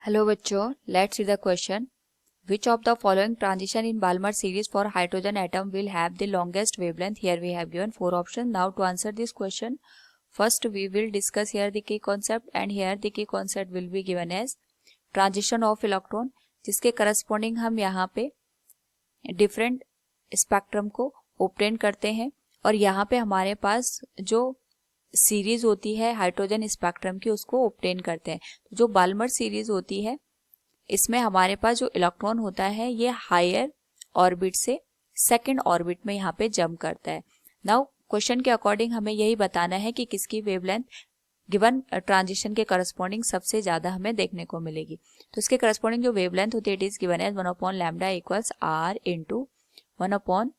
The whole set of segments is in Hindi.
हेलो बच्चों, let's see the question. Which of the following transition in Balmer series for hydrogen atom will have the longest wavelength? Here we have given 4 options. Now to answer this question, first we will discuss here the key concept, and here the key concept will be given as transition of electron, जिसके corresponding हम यहाँ पे different spectrum को obtain करते हैं. और यहाँ पे हमारे पास जो सीरीज होती है हाइड्रोजन स्पेक्ट्रम की उसको ऑब्टेन करते हैं. तो जो बाल्मर सीरीज होती है इसमें हमारे पास जो इलेक्ट्रॉन होता है ये हायर ऑर्बिट से सेकंड ऑर्बिट में यहाँ पे जंप करता है. नाउ क्वेश्चन के अकॉर्डिंग हमें यही बताना है कि किसकी वेवलेंथ गिवन ट्रांजिशन के करस्पॉन्डिंग सबसे ज्यादा हमें देखने को मिलेगी. तो इसके करस्पॉन्डिंग जो वेवलेंथ होती है it is given as 1/λ equals r into 1/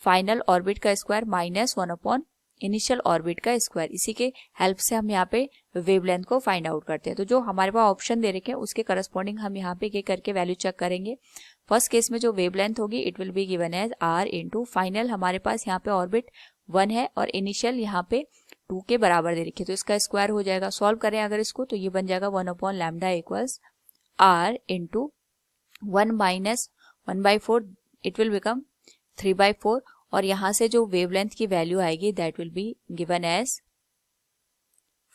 final orbit का स्क्वायर माइनस 1/ इनिशियल ऑर्बिट का स्क्वायर. इसी के हेल्प से हम यहाँ पे वेवलेंथ को फाइंड आउट करते हैं. तो जो हमारे पास ऑप्शन दे रखे हैं उसके करस्पॉन्डिंग हम यहाँ पे करके वैल्यू चेक करेंगे. फर्स्ट केस में जो वेवलेंथ होगी it will be given as r into final हमारे पास यहाँ पे ऑर्बिट 1 है और इनिशियल यहाँ पे 2 के बराबर दे रखी है, तो इसका स्क्वायर हो जाएगा. सॉल्व करें अगर इसको तो ये बन जाएगा 1/λ equals r into 1 minus 1/4 it will become 3/4. और यहां से जो वेवलेंथ की वैल्यू आएगी that will be given as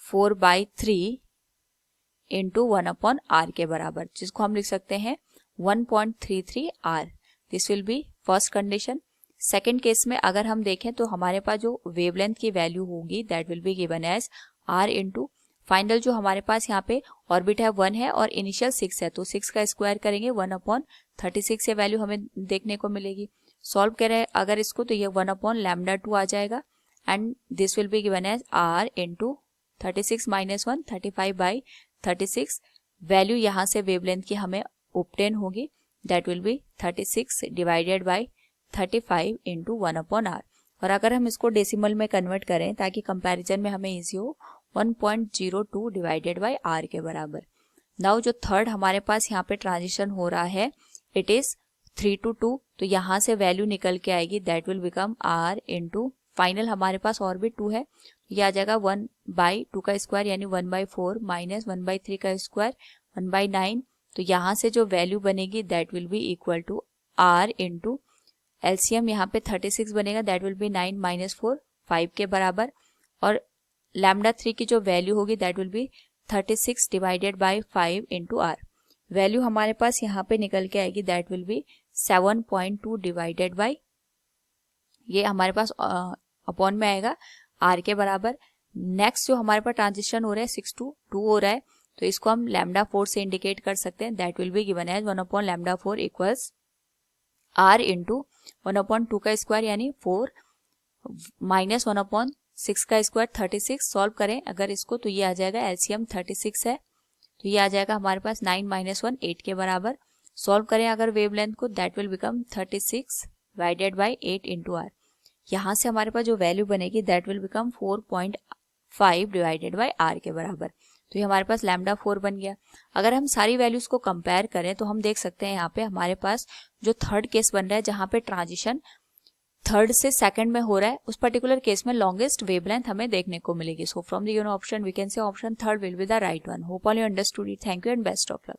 4/3 into 1/r के बराबर, जिसको हम लिख सकते हैं 1.33 r. This will B first condition. Second case में अगर हम देखें तो हमारे पास जो वेवलेंथ की वैल्यू होगी that will be given as r into final जो हमारे पास यहाँ पे ऑर्बिट है 1 है और इनिशियल 6 है, तो 6 का स्क्वायर करेंगे 1/36 ये वैल्यू हमें देखने को मिलेगी. सॉल्व करें अगर इसको तो ये 1/λ2 आ जाएगा and this will be given as r into 36 minus 1 35/36. Value यहाँ से वेवलेंथ की हमें ऑब्टेन होगी that will be 36 divided by 35 into 1/r. और अगर हम इसको डेसिमल में कन्वर्ट करें ताकि कंपैरिजन में हमें इजी हो, 1.02 डिवाइडेड बाय r के बराबर. नाउ जो थर्ड हमारे पास यहाँ पे ट्रांजिशन हो रहा है इट इज 3 to 2, तो यहाँ से वैल्यू निकल के आएगी that will become r into final हमारे पास ऑर्बिट 2 है, ये आ जाएगा 1/2 का स्क्वायर यानी 1/4 माइनस 1/3 का स्क्वायर 1/9. तो यहाँ से जो वैल्यू बनेगी that will be equal to r into LCM यहाँ पे 36 बनेगा दैट विल बी 9 माइनस 4 5 के बराबर. और λ3 की जो वैल्यू होगी that will be 36 divided bye 5 into r. Value हमारे पास यहाँ पे निकल के आएगी that will B 7.2 divided by ये हमारे पास अपॉन में आएगा r के बराबर. नेक्स्ट जो हमारे पास ट्रांजिशन हो रहा है 6 to 2 हो रहा है, तो इसको हम λ4 से इंडिकेट कर सकते हैं that will be given as 1/λ4 equals r into 1/2 का स्क्वायर यानी 4 माइनस 1/6 का स्क्वायर 36. सॉल्व करें अगर इसको तो ये आ जाएगा एलसीएम 36 है, तो ये आ जाएगा हमारे पास 9 माइनस 1 8 के बराबर. सॉल्व करें अगर वेवलेंथ को that will become 36 divided bye 8 into r. यहाँ से हमारे पास जो वैल्यू बनेगी that will become 4.5 divided by r के बराबर. तो ये हमारे पास λ4 बन गया. अगर हम सारी वैल्यूज को कंपेयर करें तो हम देख सकते हैं यहाँ पे हमारे पास जो थर्ड केस बन रहा है जहाँ पे ट्रांजिशन थर्ड से सेकंड में हो रहा है उस पर्टिकुलर केस में लॉन्गेस्ट वेवलेंथ हमें देखने को मिलेगी. So from the given option we can say option third will be the right one. Hope all you understood it. Thank you and best of luck.